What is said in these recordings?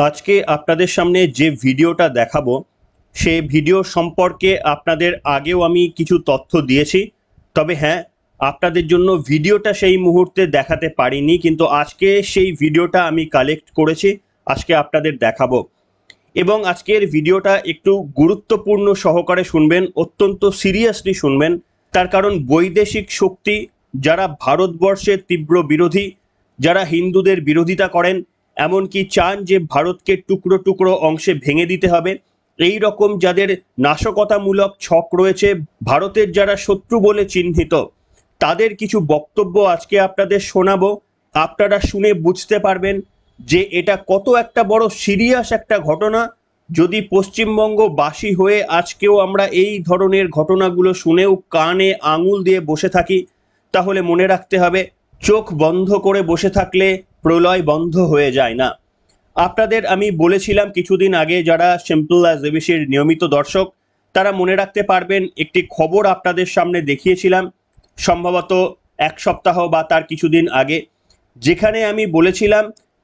আজকে আপনাদের সামনে যে ভিডিওটা দেখাবো সে ভিডিও সম্পর্কে আপনাদের আগেও আমি কিছু তথ্য দিয়েছি। তবে হ্যাঁ, আপনাদের জন্য ভিডিওটা সেই মুহূর্তে দেখাতে পারিনি, কিন্তু আজকে সেই ভিডিওটা আমি কালেক্ট করেছি, আজকে আপনাদের দেখাবো। এবং আজকের ভিডিওটা একটু গুরুত্বপূর্ণ সহকারে শুনবেন, অত্যন্ত সিরিয়াসলি শুনবেন। তার কারণ বৈদেশিক শক্তি যারা ভারতবর্ষের তীব্র বিরোধী, যারা হিন্দুদের বিরোধিতা করেন, এমনকি চান যে ভারতকে টুকরো টুকরো অংশে ভেঙে দিতে হবে, এই রকম যাদের নাশকতামূলক ছক রয়েছে, ভারতের যারা শত্রু বলে চিহ্নিত, তাদের কিছু বক্তব্য আজকে আপনাদের শোনাবো। আপনারা শুনে বুঝতে পারবেন যে এটা কত একটা বড় সিরিয়াস একটা ঘটনা। যদি পশ্চিমবঙ্গবাসী হয়ে আজকেও আমরা এই ধরনের ঘটনাগুলো শুনেও কানে আঙুল দিয়ে বসে থাকি, তাহলে মনে রাখতে হবে চোখ বন্ধ করে বসে থাকলে প্রলয় বন্ধ হয়ে যায় না। আপনাদের আমি বলেছিলাম কিছুদিন আগে, যারা সিম্পল অ্যাজ এবিসির নিয়মিত দর্শক তারা মনে রাখতে পারবেন, একটি খবর আপনাদের সামনে দেখিয়েছিলাম সম্ভবত এক সপ্তাহ বা তার কিছুদিন আগে, যেখানে আমি বলেছিলাম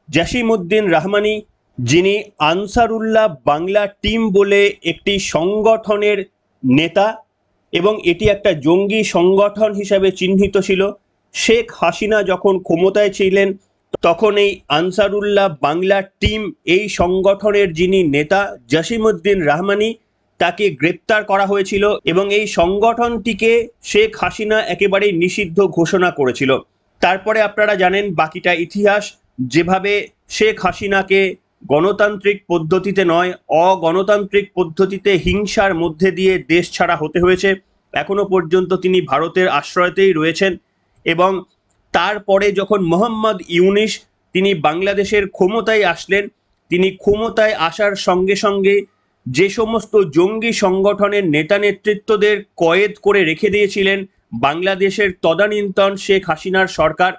জসিম-উদ-দিন রহমানি, যিনি আনসারুল্লাহ বাংলা টিম বলে একটি সংগঠনের নেতা এবং এটি একটা জঙ্গি সংগঠন হিসাবে চিহ্নিত ছিল, শেখ হাসিনা যখন ক্ষমতায় ছিলেন তখন এই আনসারুল্লাহ বাংলা টিম, এই সংগঠনের যিনি নেতা জসিম-উদ-দিন রহমানি, তাকে গ্রেপ্তার করা হয়েছিল এবং এই সংগঠনটিকে শেখ হাসিনা একেবারেই নিষিদ্ধ ঘোষণা করেছিল। তারপরে আপনারা জানেন বাকিটা ইতিহাস, যেভাবে শেখ হাসিনাকে গণতান্ত্রিক পদ্ধতিতে নয় অগণতান্ত্রিক পদ্ধতিতে হিংসার মধ্যে দিয়ে দেশ ছাড়া হতে হয়েছে। এখনো পর্যন্ত তিনি ভারতের আশ্রয়তেই রয়েছেন। এবং তারপরে যখন মোহাম্মদ ইউনিস তিনি বাংলাদেশের ক্ষমতায় আসলেন, তিনি ক্ষমতায় আসার সঙ্গে সঙ্গে যে সমস্ত জঙ্গি সংগঠনের নেতা নেতৃত্বদের কয়েদ করে রেখে দিয়েছিলেন বাংলাদেশের তদানীন্তন শেখ হাসিনার সরকার,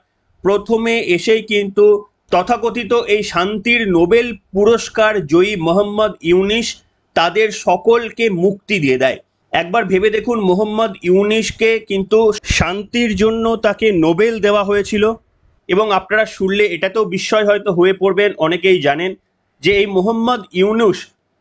প্রথমে এসেই কিন্তু তথাকথিত এই শান্তির নোবেল পুরস্কার জয়ী মোহাম্মদ ইউনিস তাদের সকলকে মুক্তি দিয়ে দেয়। একবার ভেবে দেখুন, মোহাম্মদ ইউনিসকে কিন্তু শান্তির জন্য তাকে নোবেল দেওয়া হয়েছিল। এবং আপনারা শুনলে এটাতেও বিস্ময় হয়তো হয়ে পড়বেন, অনেকেই জানেন যে এই মোহাম্মদ ইউনুস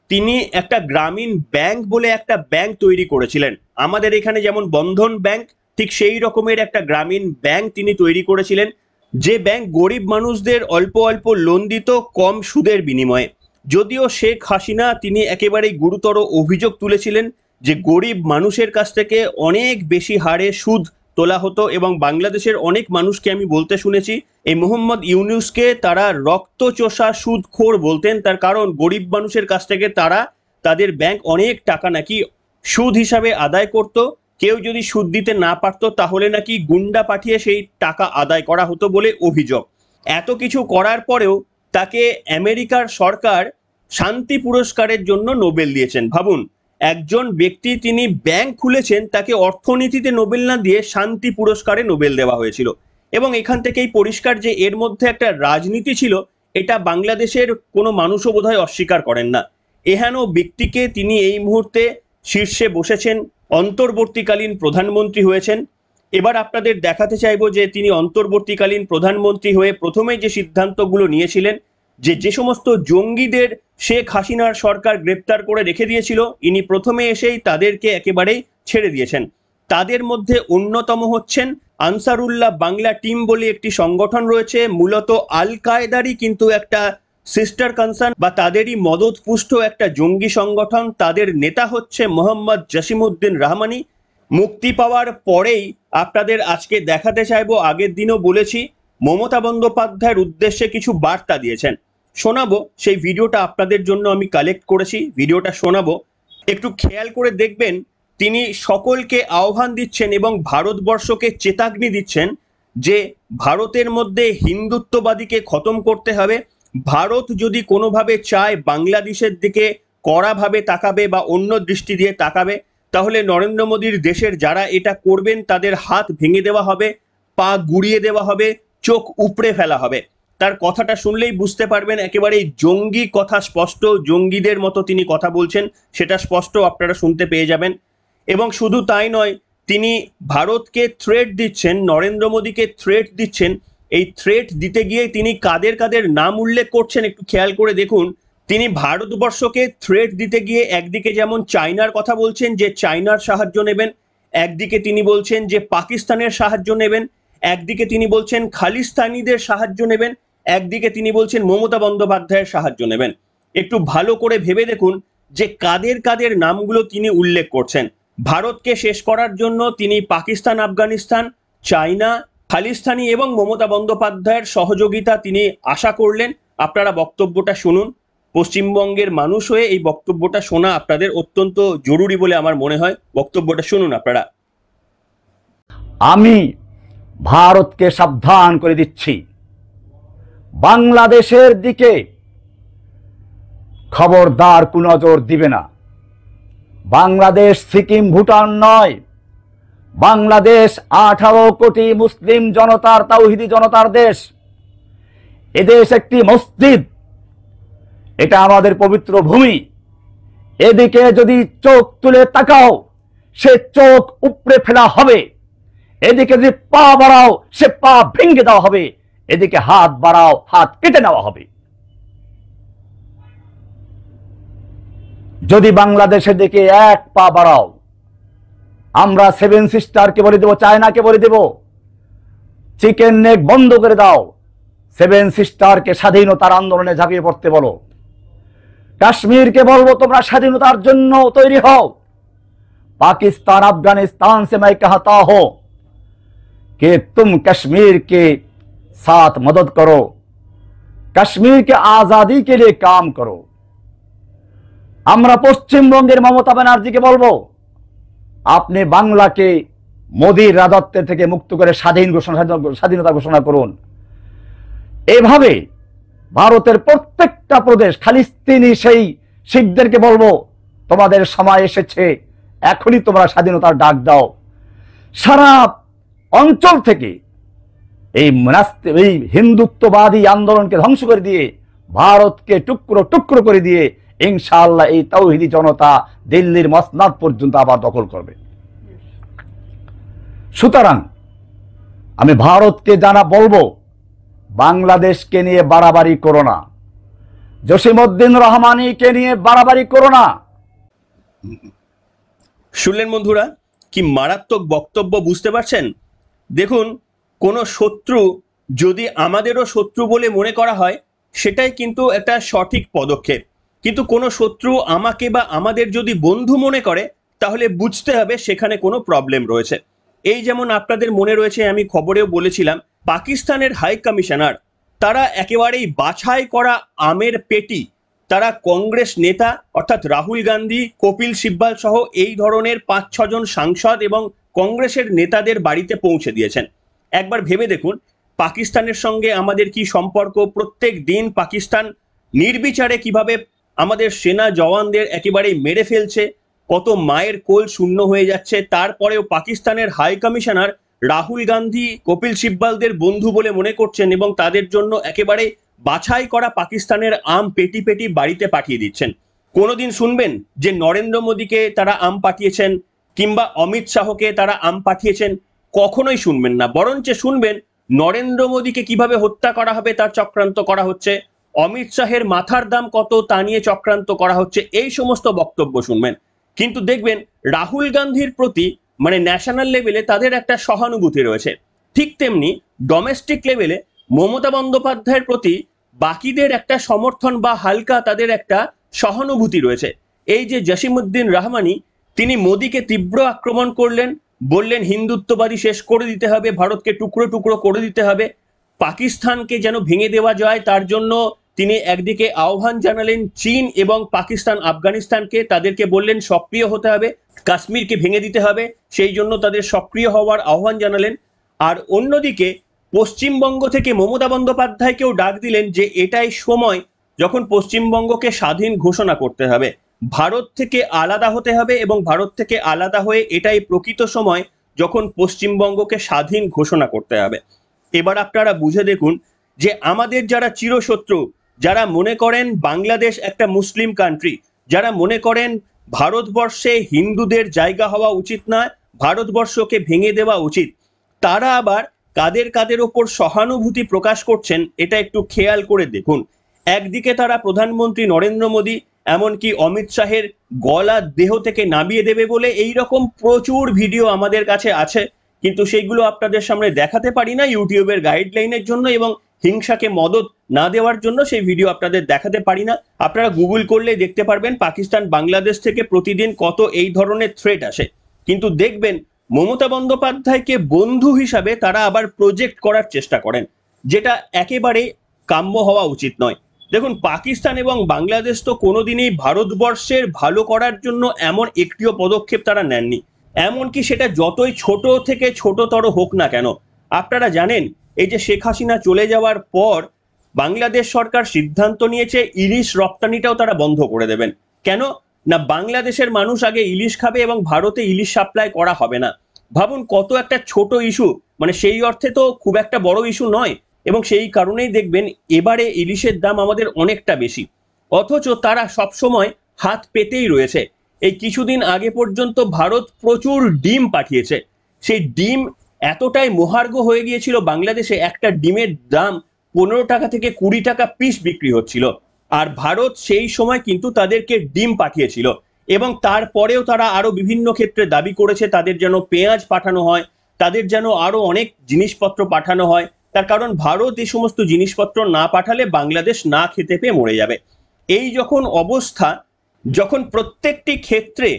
তিনি একটা গ্রামীণ ব্যাংক বলে একটা ব্যাংক তৈরি করেছিলেন। আমাদের এখানে যেমন বন্ধন ব্যাংক, ঠিক সেই রকমের একটা গ্রামীণ ব্যাংক তিনি তৈরি করেছিলেন, যে ব্যাংক গরিব মানুষদের অল্প অল্প লোন দিত কম সুদের বিনিময়ে। যদিও শেখ হাসিনা তিনি একেবারেই গুরুতর অভিযোগ তুলেছিলেন যে গরিব মানুষের কাছ থেকে অনেক বেশি হারে সুদ তোলা হতো এবং বাংলাদেশের অনেক মানুষকে আমি বলতে শুনেছি এই মোহাম্মদ ইউনুসকে তারা রক্তচোষা সুদখোর বলতেন। তার কারণ গরিব মানুষের কাছ থেকে তারা তাদের ব্যাংক অনেক টাকা নাকি সুদ হিসাবে আদায় করত। কেউ যদি সুদ দিতে না পারত তাহলে নাকি গুন্ডা পাঠিয়ে সেই টাকা আদায় করা হতো বলে অভিযোগ। এত কিছু করার পরেও তাকে আমেরিকার সরকার শান্তি পুরস্কারের জন্য নোবেল দিয়েছেন। ভাবুন, একজন ব্যক্তি তিনি ব্যাংক খুলেছেন, তাকে অর্থনীতিতে নোবেল না দিয়ে শান্তি পুরস্কারে নোবেল দেওয়া হয়েছিল। এবং এখান থেকেই পরিষ্কার যে এর মধ্যে একটা রাজনীতি ছিল, এটা বাংলাদেশের কোনো মানুষও বোধহয় অস্বীকার করেন না। এহেন ব্যক্তিকে তিনি এই মুহূর্তে শীর্ষে বসেছেন, অন্তর্বর্তীকালীন প্রধানমন্ত্রী হয়েছেন। এবার আপনাদের দেখাতে চাইব যে তিনি অন্তর্বর্তীকালীন প্রধানমন্ত্রী হয়ে প্রথমে যে সিদ্ধান্তগুলো নিয়েছিলেন, যে সমস্ত জঙ্গিদের শেখ হাসিনার সরকার গ্রেপ্তার করে রেখে দিয়েছিল, ইনি প্রথমে এসেই তাদেরকে একেবারেই ছেড়ে দিয়েছেন। তাদের মধ্যে অন্যতম হচ্ছেন আনসারুল্লাহ বাংলা টিম বলে একটি সংগঠন রয়েছে, মূলত আল কায়দারই কিন্তু একটা সিস্টার কনসার্ন বা তাদেরই মদতপুষ্ট একটা জঙ্গি সংগঠন। তাদের নেতা হচ্ছে মোহাম্মদ জসিম-উদ-দিন রহমানি। মুক্তি পাওয়ার পরেই আপনাদের আজকে দেখাতে চাইবো, আগের দিনও বলেছি, মমতা বন্দ্যোপাধ্যায়ের উদ্দেশ্যে কিছু বার্তা দিয়েছেন। শোনাবো সেই ভিডিওটা আপনাদের জন্য আমি কালেক্ট করেছি, ভিডিওটা শোনাবো, একটু খেয়াল করে দেখবেন। তিনি সকলকে আহ্বান দিচ্ছেন এবং ভারতবর্ষকে চেতাগ্নি দিচ্ছেন যে ভারতের মধ্যে হিন্দুত্ববাদীকে খতম করতে হবে। ভারত যদি কোনোভাবে চায় বাংলাদেশের দিকে কড়াভাবে তাকাবে বা অন্য দৃষ্টি দিয়ে তাকাবে, তাহলে নরেন্দ্র মোদীর দেশের যারা এটা করবেন তাদের হাত ভেঙে দেওয়া হবে, পা গুড়িয়ে দেওয়া হবে, চোখ উপড়ে ফেলা হবে। তার কথাটা শুনলেই বুঝতে পারবেন একেবারে জঙ্গি কথা, স্পষ্ট জঙ্গিদের মতো তিনি কথা বলছেন, সেটা স্পষ্ট আপনারা শুনতে পেয়ে যাবেন। এবং শুধু তাই নয়, তিনি ভারতকে থ্রেট দিচ্ছেন, নরেন্দ্র মোদীকে থ্রেট দিচ্ছেন। এই থ্রেট দিতে গিয়ে তিনি কাদের কাদের নাম উল্লেখ করছেন একটু খেয়াল করে দেখুন। তিনি ভারতবর্ষকে থ্রেট দিতে গিয়ে একদিকে যেমন চায়নার কথা বলছেন যে চায়নার সাহায্য নেবেন, একদিকে তিনি বলছেন যে পাকিস্তানের সাহায্য নেবেন, একদিকে তিনি বলছেন খালিস্তানিদের সাহায্য নেবেন, একদিকে তিনি বলছেন মমতা বন্দ্যোপাধ্যায়ের সাহায্য নেবেন। একটু ভালো করে ভেবে দেখুন যে কাদের কাদের নামগুলো তিনি উল্লেখ করছেন। ভারতকে শেষ করার জন্য তিনি পাকিস্তান, আফগানিস্তান, চায়না, খালিস্তানি এবং মমতা বন্দ্যোপাধ্যায়ের সহযোগিতা তিনি আশা করলেন। আপনারা বক্তব্যটা শুনুন। পশ্চিমবঙ্গের মানুষ হয়ে এই বক্তব্যটা শোনা আপনাদের অত্যন্ত জরুরি বলে আমার মনে হয়। বক্তব্যটা শুনুন আপনারা। আমি ভারতকে সাবধান করে দিচ্ছি, বাংলাদেশের দিকে খবরদার কুনজর দিবে না। বাংলাদেশ সিকিম, ভুটান নয়। বাংলাদেশ 18 কোটি মুসলিম জনতার, তাওহিদি জনতার দেশ। এদেশ একটি মসজিদ, এটা আমাদের পবিত্র ভূমি। এদিকে যদি চোখ তুলে তাকাও, সে চোখ উপড়ে ফেলা হবে। এদিকে যদি পা বাড়াও, সে পা ভেঙে দেওয়া হবে। এদিকে হাত বাড়াও, হাত কেটে নেওয়া হবে। যদি বাংলাদেশের দিকে এক পা বাড়াও, আমরা 7 সিস্টারকে বলে দেব, চায়নাকে বলে দেব, চিকেন নেক বন্ধ করে দাও। 7 সিস্টারকে স্বাধীনতার আন্দোলনে ঝাঁপিয়ে পড়তে বলো। কাশ্মীরকে বলবো তোমরা স্বাধীনতার জন্য তৈরি হও। पाकिस्तान, अफगानिस्तान से मैं कहता हूं कि तुम कश्मीर के साथ मदद करो, कश्मीर के आजादी के लिए काम करो। আমরা পশ্চিমবঙ্গের মমতা ব্যানার্জিকে বলবো, আপনি বাংলাকে মোদির রাজত্বের থেকে মুক্ত করে স্বাধীনতা ঘোষণা করুন। এভাবে ভারতের প্রত্যেকটা প্রদেশ, খালিস্তানি সেই শিখদেরকে বলবো, তোমাদের সময় এসেছে, এখনই তোমরা স্বাধীনতার ডাক দাও। সারা অঞ্চল থেকে এই হিন্দুত্ববাদী আন্দোলনকে ধ্বংস করে দিয়ে, ভারতকে টুকরো টুকরো করে দিয়ে ইনশাআল্লাহ এই তাওহিদি জনতা দিল্লির মসনদ পর্যন্ত আবার দখল করবে। সুতরাং আমি ভারতকে বলবো, বাংলাদেশকে নিয়ে বাড়াবাড়ি করো না, জসিমউদ্দিন রহমানীকে নিয়ে বাড়াবাড়ি করো না। শুনলেন বন্ধুরা, কি মারাত্মক বক্তব্য, বুঝতে পারছেন? দেখুন, কোনো শত্রু যদি আমাদেরও শত্রু বলে মনে করা হয়, সেটাই কিন্তু একটা সঠিক পদক্ষেপ। কিন্তু কোনো শত্রু আমাকে বা আমাদের যদি বন্ধু মনে করে, তাহলে বুঝতে হবে সেখানে কোনো প্রবলেম রয়েছে। এই যেমন আপনাদের মনে রয়েছে, আমি খবরেও বলেছিলাম, পাকিস্তানের হাই কমিশনার, তারা একেবারেই বাছাই করা আমের পেটি, তারা কংগ্রেস নেতা অর্থাৎ রাহুল গান্ধী, কপিল সিব্বাল সহ এই ধরনের 5-6 জন সাংসদ এবং কংগ্রেসের নেতাদের বাড়িতে পৌঁছে দিয়েছেন। একবার ভেবে দেখুন, পাকিস্তানের সঙ্গে আমাদের কি সম্পর্ক। প্রত্যেক দিন পাকিস্তান নির্বিচারে কিভাবে আমাদের সেনা জওয়ানদের একেবারে মেরে ফেলছে, কত মায়ের কোল শূন্য হয়ে যাচ্ছে। তারপরেও পাকিস্তানের হাই কমিশনার রাহুল গান্ধী, কপিল সিব্বালদের বন্ধু বলে মনে করছেন এবং তাদের জন্য একেবারে বাছাই করা পাকিস্তানের আম পেটি পেটি বাড়িতে পাঠিয়ে দিচ্ছেন। কোনোদিন শুনবেন যে নরেন্দ্র মোদীকে তারা আম পাঠিয়েছেন কিংবা অমিত শাহকে তারা আম পাঠিয়েছেন? কখনোই শুনবেন না। বরঞ্চ শুনবেন নরেন্দ্র মোদীকে কিভাবে হত্যা করা হবে তার চক্রান্ত করা হচ্ছে, অমিত শাহের মাথার দাম কত তা নিয়ে চক্রান্ত করা হচ্ছে, এই সমস্ত বক্তব্য শুনবেন। কিন্তু দেখবেন রাহুল গান্ধীর প্রতি মানে ন্যাশনাল লেভেলে তাদের একটা সহানুভূতি রয়েছে। ঠিক তেমনি ডোমেস্টিক লেভেলে মমতা বন্দ্যোপাধ্যায়ের প্রতি বাকিদের একটা সমর্থন বা হালকা তাদের একটা সহানুভূতি রয়েছে। এই যে জসিমউদ্দিন রহমানি, তিনি মোদীকে তীব্র আক্রমণ করলেন, বললেন হিন্দুত্ববাদী শেষ করে দিতে হবে, ভারতকে টুকরো টুকরো করে দিতে হবে, পাকিস্তানকে যেন ভেঙে দেওয়া যায় তার জন্য তিনি একদিকে আহ্বান জানালেন চীন এবং পাকিস্তান, আফগানিস্তানকে, তাদেরকে বললেন সক্রিয় হতে হবে, কাশ্মীরকে ভেঙে দিতে হবে, সেই জন্য তাদের সক্রিয় হওয়ার আহ্বান জানালেন। আর অন্যদিকে পশ্চিমবঙ্গ থেকে মমতা বন্দ্যোপাধ্যায়কেও ডাক দিলেন যে এটাই সময় যখন পশ্চিমবঙ্গকে স্বাধীন ঘোষণা করতে হবে, ভারত থেকে আলাদা হতে হবে এবং ভারত থেকে আলাদা হয়ে এটাই প্রকৃত সময় যখন পশ্চিমবঙ্গকে স্বাধীন ঘোষণা করতে হবে। এবার আপনারা বুঝে দেখুন যে আমাদের যারা চিরশত্রু, যারা মনে করেন বাংলাদেশ একটা মুসলিম কান্ট্রি, যারা মনে করেন ভারতবর্ষে হিন্দুদের জায়গা হওয়া উচিত নয়, ভারতবর্ষকে ভেঙে দেওয়া উচিত, তারা আবার কাদের কাদের ওপর সহানুভূতি প্রকাশ করছেন এটা একটু খেয়াল করে দেখুন। একদিকে তারা প্রধানমন্ত্রী নরেন্দ্র মোদী এমনকি অমিত শাহের গলা দেহ থেকে নামিয়ে দেবে বলে এই রকম প্রচুর ভিডিও আমাদের কাছে আছে, কিন্তু সেইগুলো আপনাদের সামনে দেখাতে পারি না ইউটিউবের গাইডলাইনের জন্য এবং হিংসাকে মদত না দেওয়ার জন্য সেই ভিডিও আপনাদের দেখাতে পারি না। আপনারা গুগল করলে দেখতে পারবেন পাকিস্তান বাংলাদেশ থেকে প্রতিদিন কত এই ধরনের থ্রেট আসে, কিন্তু দেখবেন মমতা বন্দ্যোপাধ্যায়কে বন্ধু হিসাবে তারা আবার প্রজেক্ট করার চেষ্টা করেন, যেটা একেবারে কাম্য হওয়া উচিত নয়। দেখুন, পাকিস্তান এবং বাংলাদেশ তো কোনোদিনই ভারতবর্ষের ভালো করার জন্য এমন একটিও পদক্ষেপ তারা নেননি, এমনকি সেটা যতই ছোট থেকে ছোটতর হোক না কেন। আপনারা জানেন, এই যে শেখ হাসিনা চলে যাওয়ার পর বাংলাদেশ সরকার সিদ্ধান্ত নিয়েছে ইলিশ রপ্তানিটাও তারা বন্ধ করে দেবেন। কেন না, বাংলাদেশের মানুষ আগে ইলিশ খাবে এবং ভারতে ইলিশ সাপ্লাই করা হবে না। ভাবুন কত একটা ছোট ইস্যু, মানে সেই অর্থে তো খুব একটা বড় ইস্যু নয়, এবং সেই কারণেই দেখবেন এবারে ইলিশের দাম আমাদের অনেকটা বেশি, অথচ তারা সবসময় হাত পেতেই রয়েছে। এই কিছুদিন আগে পর্যন্ত ভারত প্রচুর ডিম পাঠিয়েছে, সেই ডিম এতটাই মহার্ঘ হয়ে গিয়েছিল বাংলাদেশে, একটা ডিমের দাম 15 টাকা থেকে 20 টাকা পিস বিক্রি হচ্ছিল, আর ভারত সেই সময় কিন্তু তাদেরকে ডিম পাঠিয়েছিল। এবং তারপরেও তারা আরো বিভিন্ন ক্ষেত্রে দাবি করেছে তাদের যেন পেঁয়াজ পাঠানো হয়, তাদের যেন আরো অনেক জিনিসপত্র পাঠানো হয়, তার কারণ ভারত এই সমস্ত জিনিসপত্র না পাঠালে বাংলাদেশ না খেতে পেয়ে মরে যাবে। এই যখন অবস্থা, যখন প্রত্যেকটি ক্ষেত্রে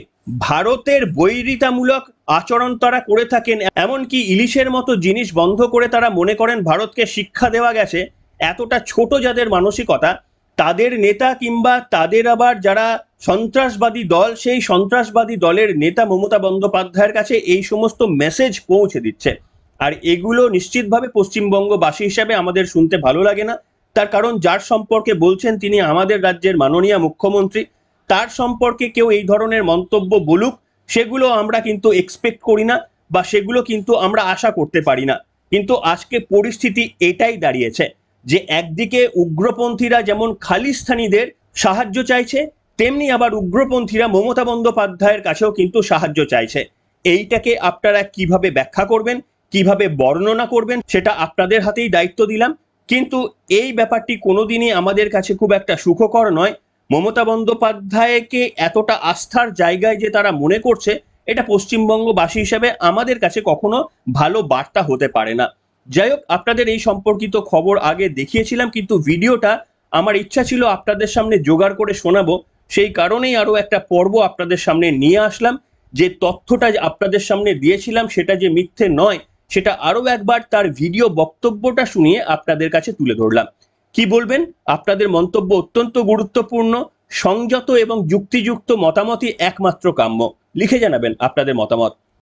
ভারতের বৈরিতামূলক আচরণ তারা করে থাকেন, এমনকি ইলিশের মতো জিনিস বন্ধ করে তারা মনে করেন ভারতকে শিক্ষা দেওয়া গেছে, এতটা ছোট যাদের মানসিকতা, তাদের নেতা কিংবা তাদের আবার যারা সন্ত্রাসবাদী দল, সেই সন্ত্রাসবাদী দলের নেতা মমতা বন্দ্যোপাধ্যায়ের কাছে এই সমস্ত মেসেজ পৌঁছে দিচ্ছে। আর এগুলো নিশ্চিতভাবে পশ্চিমবঙ্গবাসী হিসাবে আমাদের শুনতে ভালো লাগে না, তার কারণ যার সম্পর্কে বলছেন তিনি আমাদের রাজ্যের মাননীয় মুখ্যমন্ত্রী, তার সম্পর্কে কেউ এই ধরনের মন্তব্য বলুক সেগুলো আমরা কিন্তু এক্সপেক্ট করি না, বা সেগুলো কিন্তু আমরা আশা করতে পারি না। কিন্তু আজকে পরিস্থিতি এটাই দাঁড়িয়েছে যে একদিকে উগ্রপন্থীরা যেমন খালিস্তানিদের সাহায্য চাইছে, তেমনি আবার উগ্রপন্থীরা মমতা বন্দ্যোপাধ্যায়ের কাছেও কিন্তু সাহায্য চাইছে। এইটাকে আপনারা কিভাবে ব্যাখ্যা করবেন, কিভাবে বর্ণনা করবেন, সেটা আপনাদের হাতেই দায়িত্ব দিলাম। কিন্তু এই ব্যাপারটি কোনোদিনই আমাদের কাছে খুব একটা সুখকর নয়। মমতা বন্দ্যোপাধ্যায়কে এতটা আস্থার জায়গায় যে তারা মনে করছে, এটা পশ্চিমবঙ্গবাসী হিসেবে আমাদের কাছে কখনো ভালো বার্তা হতে পারে না। যাই হোক, আপনাদের এই সম্পর্কিত খবর আগে দেখিয়েছিলাম, কিন্তু ভিডিওটা আমার ইচ্ছা ছিল আপনাদের সামনে জোগাড় করে শোনাবো, সেই কারণেই আরো একটা পর্ব আপনাদের সামনে নিয়ে আসলাম। যে তথ্যটা আপনাদের সামনে দিয়েছিলাম সেটা যে মিথ্যে নয়, সেটা আরো একবার তার ভিডিও বক্তব্যটা শুনিয়ে আপনাদের কাছে তুলে ধরলাম। কি বলবেন? আপনাদের মন্তব্য অত্যন্ত গুরুত্বপূর্ণ, সংযত এবং যুক্তিযুক্ত মতামতই একমাত্র কাম্য। লিখে জানাবেন আপনাদের মতামত।